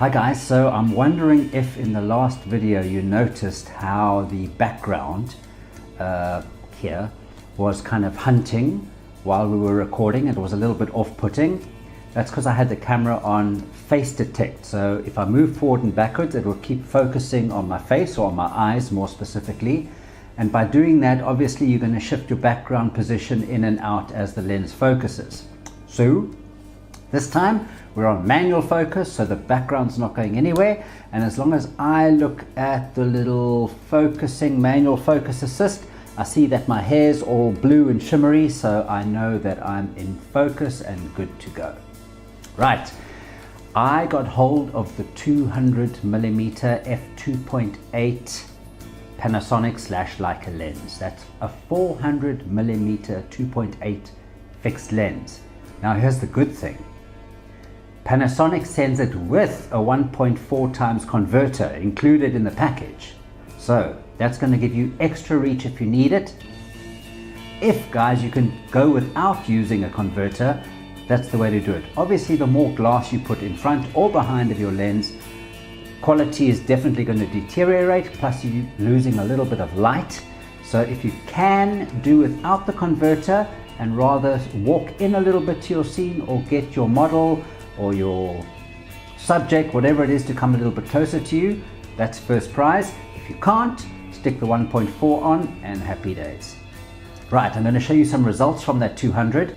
Hi guys, so I'm wondering if in the last video you noticed how the background here was kind of hunting while we were recording. It was a little bit off-putting. That's because I had the camera on face detect, so if I move forward and backwards it will keep focusing on my face or on my eyes more specifically, and by doing that obviously you're going to shift your background position in and out as the lens focuses. So this time we're on manual focus, so the background's not going anywhere, and as long as I look at the little focusing manual focus assist, I see that my hair's all blue and shimmery, so I know that I'm in focus and good to go. Right, I got hold of the 200mm f2.8 Panasonic Leica lens. That's a 400mm 2.8 fixed lens. Now here's the good thing. Panasonic sends it with a 1.4 times converter included in the package. So that's going to give you extra reach if you need it. If guys, you can go without using a converter, that's the way to do it. Obviously the more glass you put in front or behind of your lens, quality is definitely going to deteriorate, plus you're losing a little bit of light. So if you can do without the converter and rather walk in a little bit to your scene or get your model or your subject, whatever it is, to come a little bit closer to you, that's first prize. If you can't, stick the 1.4 on and happy days. Right, I'm going to show you some results from that 200.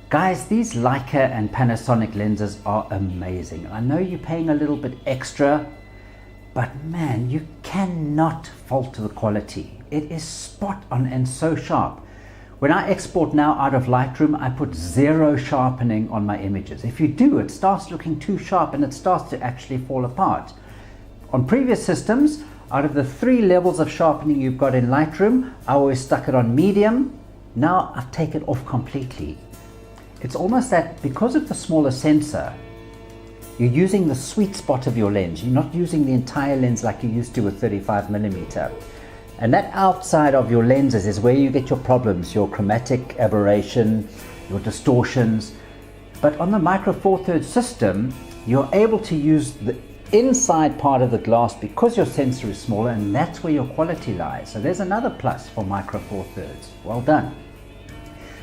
Guys, these Leica and Panasonic lenses are amazing. I know you're paying a little bit extra, but man, you cannot fault the quality. It is spot on and so sharp. When I export now out of Lightroom, I put 0 sharpening on my images. If you do, it starts looking too sharp and it starts to actually fall apart. On previous systems, out of the 3 levels of sharpening you've got in Lightroom, I always stuck it on medium. Now I've taken it off completely. It's almost that because of the smaller sensor, you're using the sweet spot of your lens. You're not using the entire lens like you used to with 35mm. And that outside of your lenses is where you get your problems, your chromatic aberration, your distortions. But on the Micro Four Thirds system, you're able to use the inside part of the glass because your sensor is smaller, and that's where your quality lies. So there's another plus for Micro Four Thirds. Well done.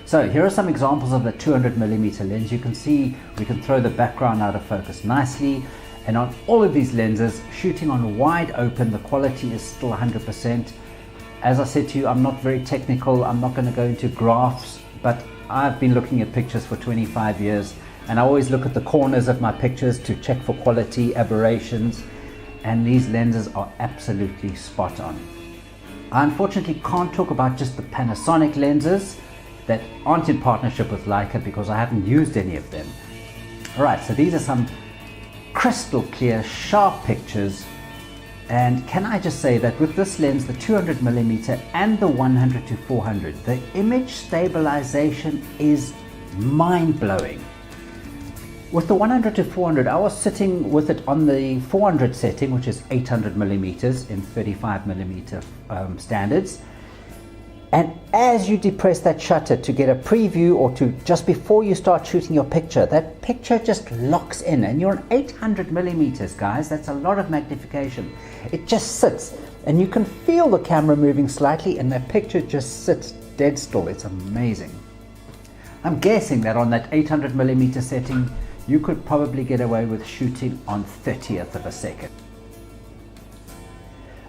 So here are some examples of the 200mm lens. You can see we can throw the background out of focus nicely. And on all of these lenses, shooting on wide open, the quality is still 100%. As I said to you, I'm not very technical. I'm not going to go into graphs, but I've been looking at pictures for 25 years, and I always look at the corners of my pictures to check for quality, aberrations, and these lenses are absolutely spot on. I unfortunately can't talk about just the Panasonic lenses that aren't in partnership with Leica because I haven't used any of them. All right, so these are some crystal clear, sharp pictures. And can I just say that with this lens, the 200mm and the 100 to 400, the image stabilization is mind-blowing. With the 100 to 400, I was sitting with it on the 400 setting, which is 800mm in 35mm standards. And as you depress that shutter to get a preview or to just before you start shooting your picture, that picture just locks in, and you're on 800mm, guys. That's a lot of magnification. It just sits and you can feel the camera moving slightly and that picture just sits dead still. It's amazing. I'm guessing that on that 800mm setting, you could probably get away with shooting on 30th of a second.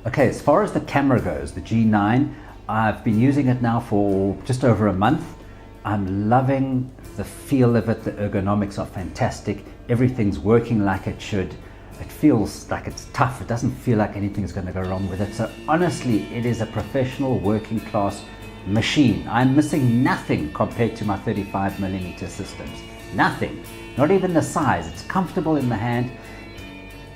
Okay, as far as the camera goes, the G9, I've been using it now for just over a month. I'm loving the feel of it. The ergonomics are fantastic. Everything's working like it should. It feels like it's tough. It doesn't feel like anything's going to go wrong with it. So honestly, it is a professional working class machine. I'm missing nothing compared to my 35mm systems. Nothing. Not even the size. It's comfortable in the hand.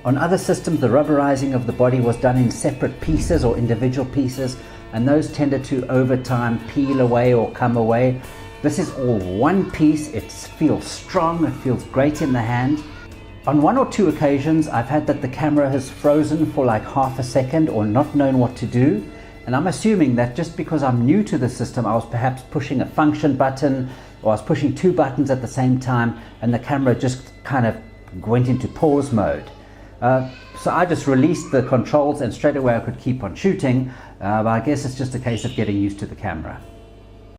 On other systems, the rubberizing of the body was done in separate pieces or individual pieces, and those tended to over time peel away or come away. This is all one piece. It feels strong, it feels great in the hand. On 1 or 2 occasions I've had that the camera has frozen for like half a second or not known what to do, and I'm assuming that just because I'm new to the system, I was perhaps pushing a function button or I was pushing 2 buttons at the same time and the camera just kind of went into pause mode. So I just released the controls and straight away I could keep on shooting, but I guess it's just a case of getting used to the camera.